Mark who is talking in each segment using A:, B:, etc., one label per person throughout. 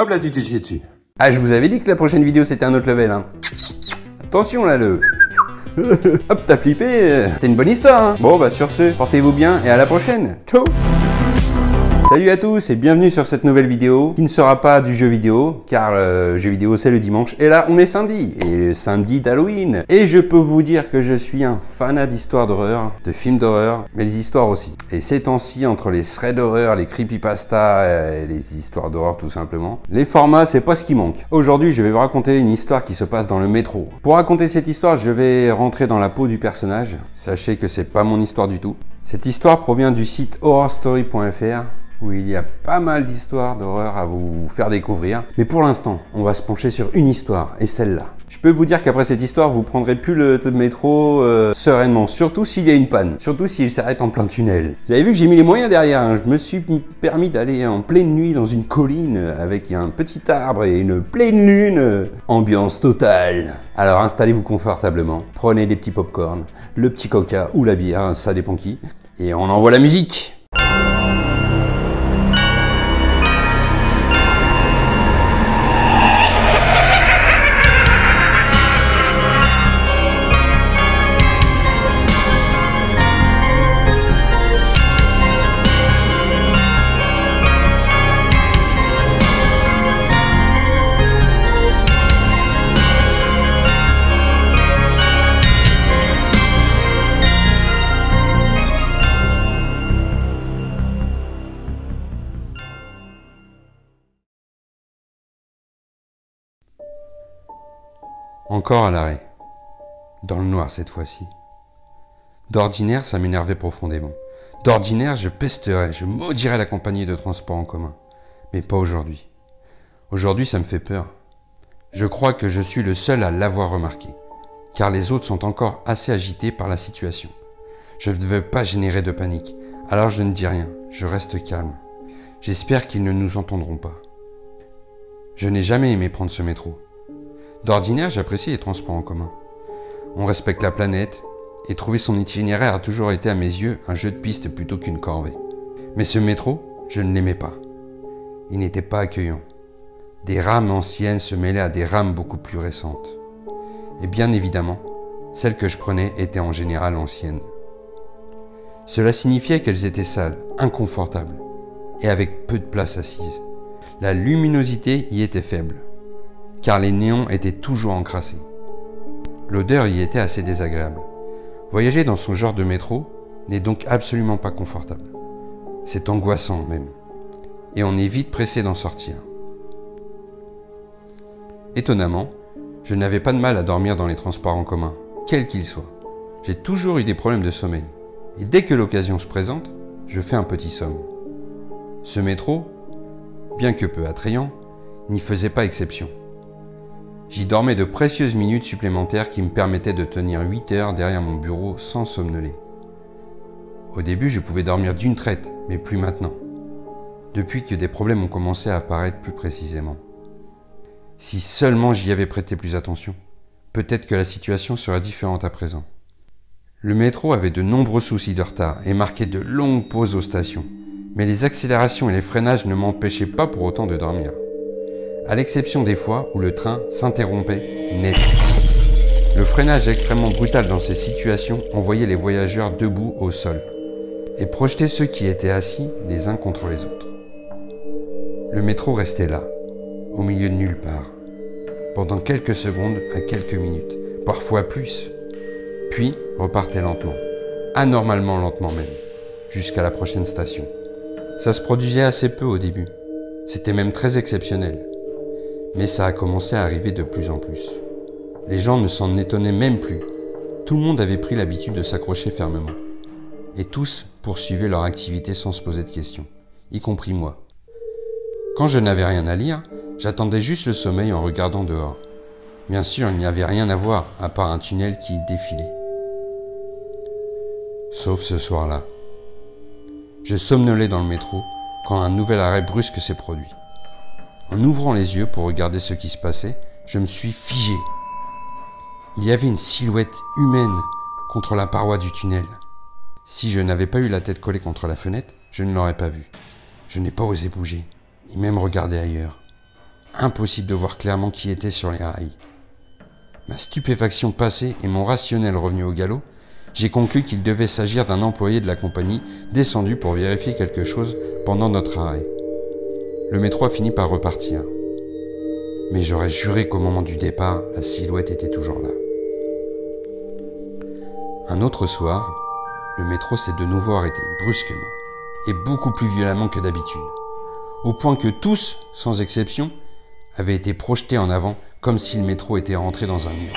A: Hop là, tu t'es chié dessus.
B: Ah, je vous avais dit que la prochaine vidéo c'était un autre level, hein. Attention là, le... Hop, t'as flippé. C'était une bonne histoire, hein. Bon, bah sur ce, portez-vous bien et à la prochaine. Ciao. Salut à tous et bienvenue sur cette nouvelle vidéo qui ne sera pas du jeu vidéo car le jeu vidéo c'est le dimanche et là on est samedi et samedi d'Halloween et je peux vous dire que je suis un fanat d'histoires d'horreur, de films d'horreur mais les histoires aussi. Et ces temps-ci entre les threads d'horreur, les creepypasta et les histoires d'horreur tout simplement, les formats c'est pas ce qui manque. Aujourd'hui je vais vous raconter une histoire qui se passe dans le métro. Pour raconter cette histoire je vais rentrer dans la peau du personnage. Sachez que c'est pas mon histoire du tout. Cette histoire provient du site horrorstory.fr où il y a pas mal d'histoires d'horreur à vous faire découvrir. Mais pour l'instant, on va se pencher sur une histoire, et celle-là. Je peux vous dire qu'après cette histoire, vous prendrez plus le métro sereinement, surtout s'il y a une panne, surtout s'il s'arrête en plein tunnel. Vous avez vu que j'ai mis les moyens derrière, hein. Je me suis permis d'aller en pleine nuit dans une colline avec un petit arbre et une pleine lune, ambiance totale. Alors installez-vous confortablement, prenez des petits pop-corn, le petit coca ou la bière, ça dépend qui, et on envoie la musique. Encore à l'arrêt. Dans le noir cette fois-ci. D'ordinaire, ça m'énervait profondément. D'ordinaire, je pesterais, je maudirais la compagnie de transport en commun. Mais pas aujourd'hui. Aujourd'hui, ça me fait peur. Je crois que je suis le seul à l'avoir remarqué. Car les autres sont encore assez agités par la situation. Je ne veux pas générer de panique. Alors je ne dis rien, je reste calme. J'espère qu'ils ne nous entendront pas. Je n'ai jamais aimé prendre ce métro. D'ordinaire, j'apprécie les transports en commun. On respecte la planète, et trouver son itinéraire a toujours été à mes yeux un jeu de piste plutôt qu'une corvée. Mais ce métro, je ne l'aimais pas. Il n'était pas accueillant. Des rames anciennes se mêlaient à des rames beaucoup plus récentes. Et bien évidemment, celles que je prenais étaient en général anciennes. Cela signifiait qu'elles étaient sales, inconfortables, et avec peu de place assise. La luminosité y était faible, car les néons étaient toujours encrassés. L'odeur y était assez désagréable. Voyager dans ce genre de métro n'est donc absolument pas confortable. C'est angoissant même, et on est vite pressé d'en sortir. Étonnamment, je n'avais pas de mal à dormir dans les transports en commun, quels qu'ils soient. J'ai toujours eu des problèmes de sommeil, et dès que l'occasion se présente, je fais un petit somme. Ce métro, bien que peu attrayant, n'y faisait pas exception. J'y dormais de précieuses minutes supplémentaires qui me permettaient de tenir 8 heures derrière mon bureau sans somnoler. Au début, je pouvais dormir d'une traite, mais plus maintenant, depuis que des problèmes ont commencé à apparaître plus précisément. Si seulement j'y avais prêté plus attention, peut-être que la situation serait différente à présent. Le métro avait de nombreux soucis de retard et marquait de longues pauses aux stations, mais les accélérations et les freinages ne m'empêchaient pas pour autant de dormir. À l'exception des fois où le train s'interrompait net. Le freinage extrêmement brutal dans ces situations envoyait les voyageurs debout au sol et projetait ceux qui étaient assis les uns contre les autres. Le métro restait là, au milieu de nulle part, pendant quelques secondes à quelques minutes, parfois plus, puis repartait lentement, anormalement lentement même, jusqu'à la prochaine station. Ça se produisait assez peu au début, c'était même très exceptionnel. Mais ça a commencé à arriver de plus en plus. Les gens ne s'en étonnaient même plus. Tout le monde avait pris l'habitude de s'accrocher fermement. Et tous poursuivaient leur activité sans se poser de questions, y compris moi. Quand je n'avais rien à lire, j'attendais juste le sommeil en regardant dehors. Bien sûr, il n'y avait rien à voir, à part un tunnel qui défilait. Sauf ce soir-là. Je somnolais dans le métro quand un nouvel arrêt brusque s'est produit. En ouvrant les yeux pour regarder ce qui se passait, je me suis figé. Il y avait une silhouette humaine contre la paroi du tunnel. Si je n'avais pas eu la tête collée contre la fenêtre, je ne l'aurais pas vu. Je n'ai pas osé bouger, ni même regarder ailleurs. impossible de voir clairement qui était sur les rails. Ma stupéfaction passée et mon rationnel revenu au galop, j'ai conclu qu'il devait s'agir d'un employé de la compagnie descendu pour vérifier quelque chose pendant notre arrêt. Le métro a fini par repartir. Mais j'aurais juré qu'au moment du départ, la silhouette était toujours là. Un autre soir, le métro s'est de nouveau arrêté, brusquement, et beaucoup plus violemment que d'habitude, au point que tous, sans exception, avaient été projetés en avant comme si le métro était rentré dans un mur.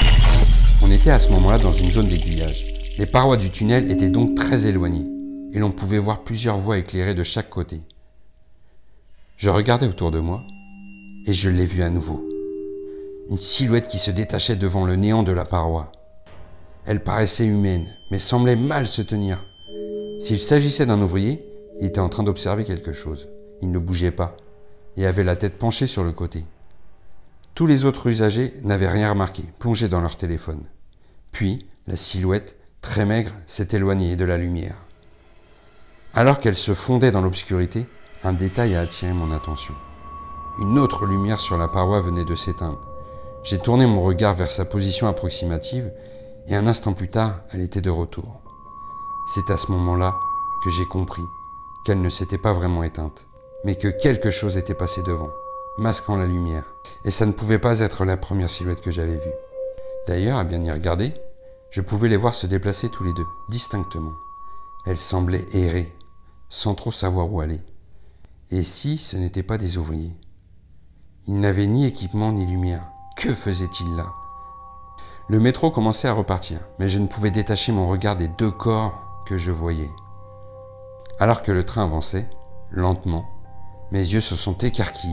B: On était à ce moment-là dans une zone d'aiguillage. Les parois du tunnel étaient donc très éloignées, et l'on pouvait voir plusieurs voies éclairées de chaque côté. Je regardais autour de moi, et je l'ai vue à nouveau. Une silhouette qui se détachait devant le néant de la paroi. Elle paraissait humaine, mais semblait mal se tenir. S'il s'agissait d'un ouvrier, il était en train d'observer quelque chose. Il ne bougeait pas, et avait la tête penchée sur le côté. Tous les autres usagers n'avaient rien remarqué, plongés dans leur téléphone. Puis, la silhouette, très maigre, s'est éloignée de la lumière. Alors qu'elle se fondait dans l'obscurité, un détail a attiré mon attention. Une autre lumière sur la paroi venait de s'éteindre. J'ai tourné mon regard vers sa position approximative et un instant plus tard, elle était de retour. C'est à ce moment-là que j'ai compris qu'elle ne s'était pas vraiment éteinte, mais que quelque chose était passé devant, masquant la lumière. Et ça ne pouvait pas être la première silhouette que j'avais vue. D'ailleurs, à bien y regarder, je pouvais les voir se déplacer tous les deux, distinctement. Elles semblaient errer, sans trop savoir où aller. Et si ce n'étaient pas des ouvriers? Ils n'avaient ni équipement ni lumière. Que faisaient-ils là? Le métro commençait à repartir, mais je ne pouvais détacher mon regard des deux corps que je voyais. Alors que le train avançait, lentement, mes yeux se sont écarquillés.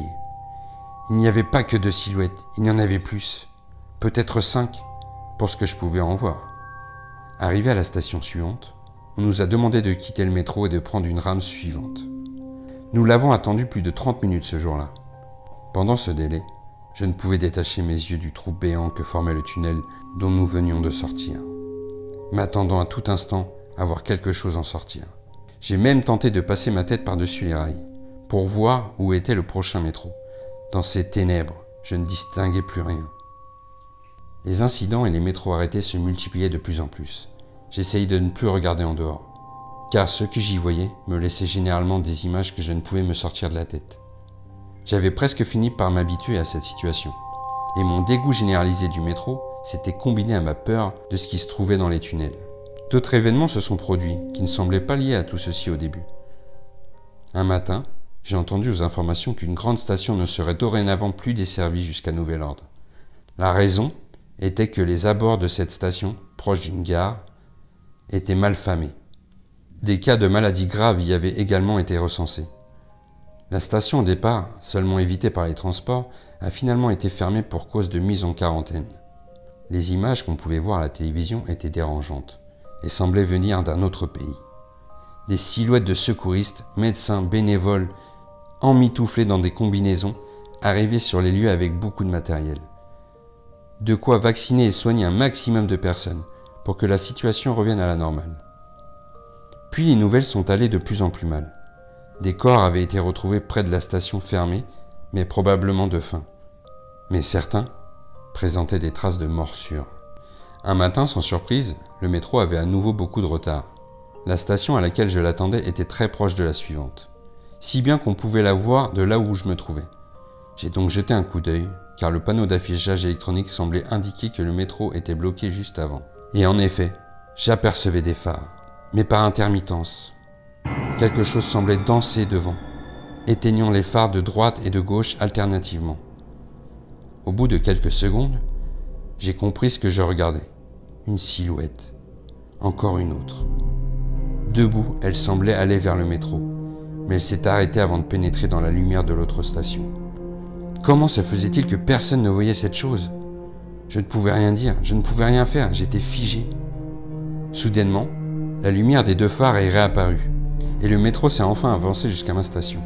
B: Il n'y avait pas que 2 silhouettes, il y en avait plus. Peut-être 5, pour ce que je pouvais en voir. Arrivé à la station suivante, on nous a demandé de quitter le métro et de prendre une rame suivante. Nous l'avons attendu plus de 30 minutes ce jour-là. Pendant ce délai, je ne pouvais détacher mes yeux du trou béant que formait le tunnel dont nous venions de sortir, m'attendant à tout instant à voir quelque chose en sortir. J'ai même tenté de passer ma tête par-dessus les rails, pour voir où était le prochain métro. Dans ces ténèbres, je ne distinguais plus rien. Les incidents et les métros arrêtés se multipliaient de plus en plus. J'essayais de ne plus regarder en dehors, car ce que j'y voyais me laissait généralement des images que je ne pouvais me sortir de la tête. J'avais presque fini par m'habituer à cette situation, et mon dégoût généralisé du métro s'était combiné à ma peur de ce qui se trouvait dans les tunnels. D'autres événements se sont produits qui ne semblaient pas liés à tout ceci au début. Un matin, j'ai entendu aux informations qu'une grande station ne serait dorénavant plus desservie jusqu'à nouvel ordre. La raison était que les abords de cette station, proche d'une gare, étaient mal famés. Des cas de maladies graves y avaient également été recensés. La station au départ, seulement évitée par les transports, a finalement été fermée pour cause de mise en quarantaine. Les images qu'on pouvait voir à la télévision étaient dérangeantes et semblaient venir d'un autre pays. Des silhouettes de secouristes, médecins, bénévoles, emmitouflés dans des combinaisons, arrivaient sur les lieux avec beaucoup de matériel. De quoi vacciner et soigner un maximum de personnes pour que la situation revienne à la normale. Puis les nouvelles sont allées de plus en plus mal. Des corps avaient été retrouvés près de la station fermée, mais probablement de faim. Mais certains présentaient des traces de morsures. Un matin, sans surprise, le métro avait à nouveau beaucoup de retard. La station à laquelle je l'attendais était très proche de la suivante, si bien qu'on pouvait la voir de là où je me trouvais. J'ai donc jeté un coup d'œil, car le panneau d'affichage électronique semblait indiquer que le métro était bloqué juste avant. Et en effet, j'apercevais des phares, mais par intermittence. Quelque chose semblait danser devant, éteignant les phares de droite et de gauche alternativement. Au bout de quelques secondes, j'ai compris ce que je regardais. Une silhouette. Encore une autre. Debout, elle semblait aller vers le métro, mais elle s'est arrêtée avant de pénétrer dans la lumière de l'autre station. Comment se faisait-il que personne ne voyait cette chose? Je ne pouvais rien dire, je ne pouvais rien faire, j'étais figé. Soudainement, la lumière des 2 phares est réapparue, et le métro s'est enfin avancé jusqu'à ma station.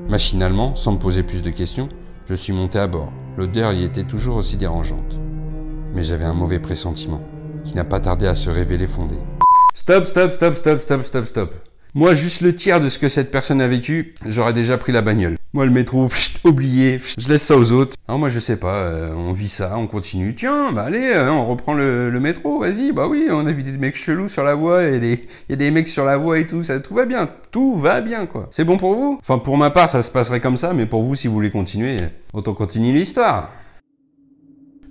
B: Machinalement, sans me poser plus de questions, je suis monté à bord. L'odeur y était toujours aussi dérangeante. Mais j'avais un mauvais pressentiment, qui n'a pas tardé à se révéler fondé. Stop, stop, stop, stop, stop, stop, stop. Moi, juste le tiers de ce que cette personne a vécu, j'aurais déjà pris la bagnole. Moi, le métro, oublié, je laisse ça aux autres. Non, moi, je sais pas, on vit ça, on continue. Tiens, bah allez, on reprend le métro, vas-y, bah oui, on a vu des mecs chelous sur la voie, et il y a des mecs sur la voie et tout, tout va bien, quoi. C'est bon pour vous? Enfin, pour ma part, ça se passerait comme ça, mais pour vous, si vous voulez continuer, autant continuer l'histoire.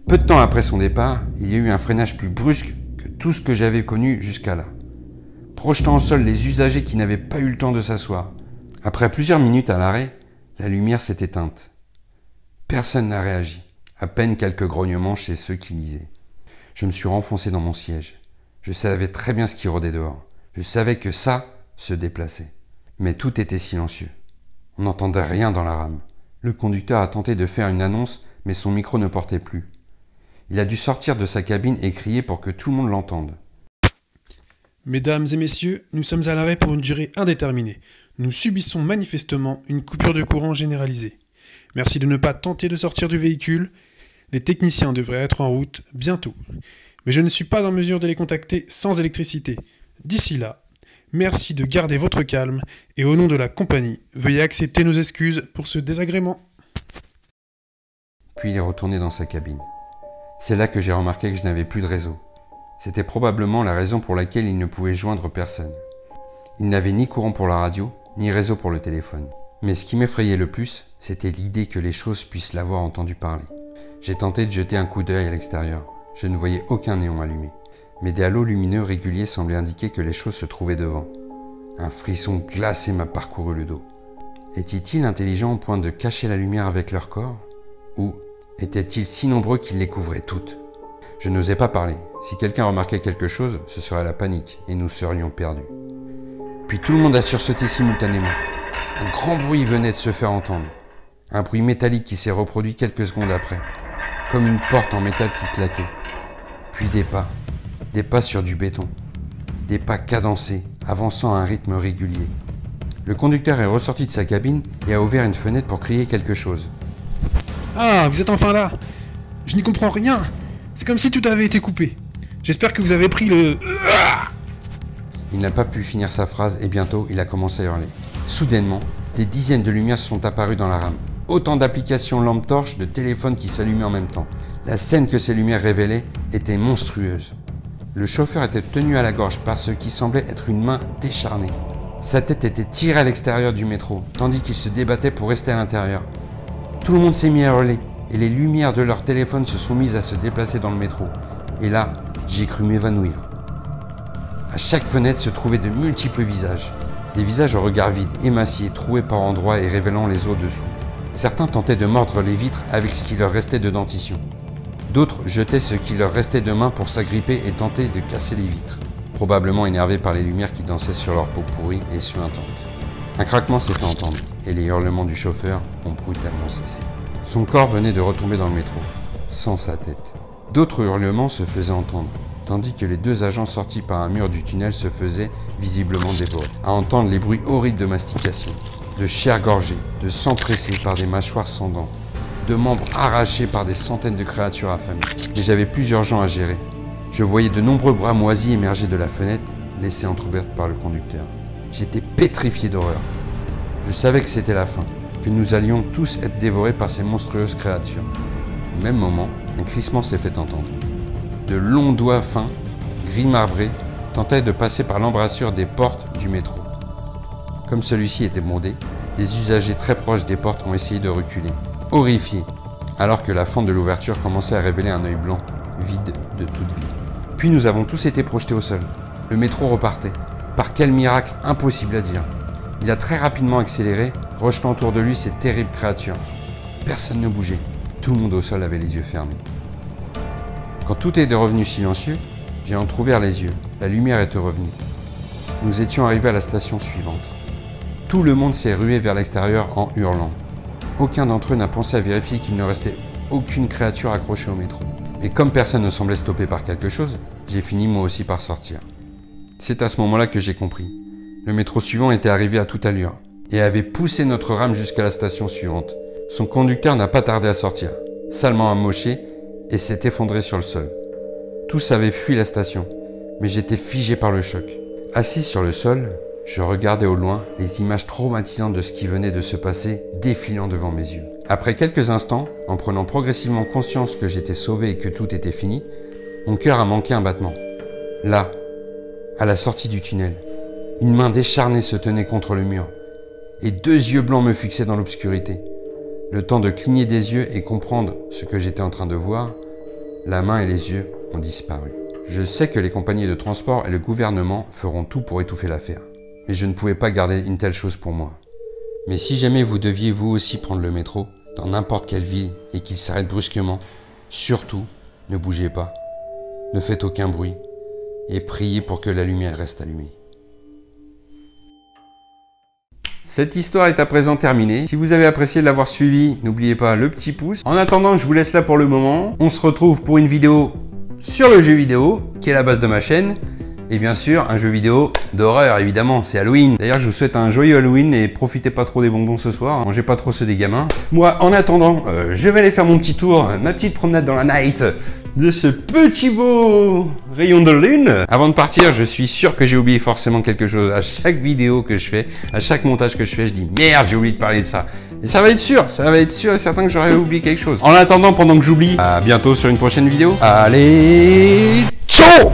B: Peu de temps après son départ, il y a eu un freinage plus brusque que tout ce que j'avais connu jusqu'à là, projetant au sol les usagers qui n'avaient pas eu le temps de s'asseoir. Après plusieurs minutes à l'arrêt, la lumière s'est éteinte. Personne n'a réagi, à peine quelques grognements chez ceux qui lisaient. Je me suis renfoncé dans mon siège. Je savais très bien ce qui rôdait dehors. Je savais que ça se déplaçait. Mais tout était silencieux. On n'entendait rien dans la rame. Le conducteur a tenté de faire une annonce, mais son micro ne portait plus. Il a dû sortir de sa cabine et crier pour que tout le monde l'entende.
A: Mesdames et messieurs, nous sommes à l'arrêt pour une durée indéterminée. Nous subissons manifestement une coupure de courant généralisée. Merci de ne pas tenter de sortir du véhicule. Les techniciens devraient être en route bientôt. Mais je ne suis pas en mesure de les contacter sans électricité. D'ici là, merci de garder votre calme et au nom de la compagnie, veuillez accepter nos excuses pour ce désagrément.
B: Puis il est retourné dans sa cabine. C'est là que j'ai remarqué que je n'avais plus de réseau. C'était probablement la raison pour laquelle il ne pouvait joindre personne. Il n'avait ni courant pour la radio, ni réseau pour le téléphone. Mais ce qui m'effrayait le plus, c'était l'idée que les choses puissent l'avoir entendu parler. J'ai tenté de jeter un coup d'œil à l'extérieur. Je ne voyais aucun néon allumé. Mais des halos lumineux réguliers semblaient indiquer que les choses se trouvaient devant. Un frisson glacé m'a parcouru le dos. Étaient-ils intelligents au point de cacher la lumière avec leur corps? Ou étaient-ils si nombreux qu'ils les couvraient toutes? Je n'osais pas parler. Si quelqu'un remarquait quelque chose, ce serait la panique et nous serions perdus. Puis tout le monde a sursauté simultanément. Un grand bruit venait de se faire entendre. Un bruit métallique qui s'est reproduit quelques secondes après, comme une porte en métal qui claquait. Puis des pas sur du béton, des pas cadencés, avançant à un rythme régulier. Le conducteur est ressorti de sa cabine et a ouvert une fenêtre pour crier quelque chose.
A: Ah, vous êtes enfin là! Je n'y comprends rien! C'est comme si tout avait été coupé. J'espère que vous avez pris le...
B: Il n'a pas pu finir sa phrase et bientôt il a commencé à hurler. Soudainement, des dizaines de lumières sont apparues dans la rame. Autant d'applications lampe-torche de téléphones qui s'allumaient en même temps. La scène que ces lumières révélaient était monstrueuse. Le chauffeur était tenu à la gorge par ce qui semblait être une main décharnée. Sa tête était tirée à l'extérieur du métro, tandis qu'il se débattait pour rester à l'intérieur. Tout le monde s'est mis à hurler, et les lumières de leur téléphone se sont mises à se déplacer dans le métro. Et là, j'ai cru m'évanouir. À chaque fenêtre se trouvaient de multiples visages. Des visages au regard vide, émaciés, troués par endroits et révélant les os dessous. Certains tentaient de mordre les vitres avec ce qui leur restait de dentition. D'autres jetaient ce qui leur restait de main pour s'agripper et tenter de casser les vitres, probablement énervés par les lumières qui dansaient sur leur peau pourrie et suintante. Un craquement s'est fait entendre, et les hurlements du chauffeur ont brutalement cessé. Son corps venait de retomber dans le métro, sans sa tête. D'autres hurlements se faisaient entendre, tandis que les deux agents sortis par un mur du tunnel se faisaient visiblement dévorer, à entendre les bruits horribles de mastication, de chair gorgée, de sang pressé par des mâchoires sans dents, de membres arrachés par des centaines de créatures affamées. Et j'avais plusieurs gens à gérer. Je voyais de nombreux bras moisis émerger de la fenêtre, laissée entrouverte par le conducteur. J'étais pétrifié d'horreur. Je savais que c'était la fin, que nous allions tous être dévorés par ces monstrueuses créatures. Au même moment, un crissement s'est fait entendre. De longs doigts fins, gris marbrés, tentaient de passer par l'embrasure des portes du métro. Comme celui-ci était bondé, des usagers très proches des portes ont essayé de reculer, horrifiés, alors que la fente de l'ouverture commençait à révéler un œil blanc, vide de toute vie. Puis nous avons tous été projetés au sol. Le métro repartait. Par quel miracle, impossible à dire. Il a très rapidement accéléré, rejetant autour de lui ces terribles créatures. Personne ne bougeait. Tout le monde au sol avait les yeux fermés. Quand tout est revenu silencieux, j'ai entrouvert les yeux. La lumière était revenue. Nous étions arrivés à la station suivante. Tout le monde s'est rué vers l'extérieur en hurlant. Aucun d'entre eux n'a pensé à vérifier qu'il ne restait aucune créature accrochée au métro. Et comme personne ne semblait stoppé par quelque chose, j'ai fini moi aussi par sortir. C'est à ce moment-là que j'ai compris. Le métro suivant était arrivé à toute allure et avait poussé notre rame jusqu'à la station suivante. Son conducteur n'a pas tardé à sortir, salement amoché, et s'est effondré sur le sol. Tous avaient fui la station, mais j'étais figé par le choc. Assis sur le sol, Je regardais au loin les images traumatisantes de ce qui venait de se passer défilant devant mes yeux. Après quelques instants, en prenant progressivement conscience que j'étais sauvé et que tout était fini, mon cœur a manqué un battement. Là, à la sortie du tunnel, une main décharnée se tenait contre le mur et 2 yeux blancs me fixaient dans l'obscurité. Le temps de cligner des yeux et comprendre ce que j'étais en train de voir, la main et les yeux ont disparu. Je sais que les compagnies de transport et le gouvernement feront tout pour étouffer l'affaire. Mais je ne pouvais pas garder une telle chose pour moi. Mais si jamais vous deviez vous aussi prendre le métro, dans n'importe quelle ville, et qu'il s'arrête brusquement, surtout, ne bougez pas, ne faites aucun bruit, et priez pour que la lumière reste allumée. Cette histoire est à présent terminée. Si vous avez apprécié de l'avoir suivi, n'oubliez pas le petit pouce. En attendant, je vous laisse là pour le moment. On se retrouve pour une vidéo sur le jeu vidéo, qui est la base de ma chaîne. Et bien sûr, un jeu vidéo d'horreur, évidemment, c'est Halloween. D'ailleurs, je vous souhaite un joyeux Halloween et profitez pas trop des bonbons ce soir. Mangez pas trop ceux des gamins. Moi, en attendant, je vais aller faire mon petit tour, ma petite promenade dans la night de ce petit beau rayon de lune. Avant de partir, je suis sûr que j'ai oublié forcément quelque chose. À chaque vidéo que je fais, à chaque montage que je fais, je dis merde, j'ai oublié de parler de ça. Et ça va être sûr et certain que j'aurais oublié quelque chose. En attendant, pendant que j'oublie, à bientôt sur une prochaine vidéo. Allez, ciao!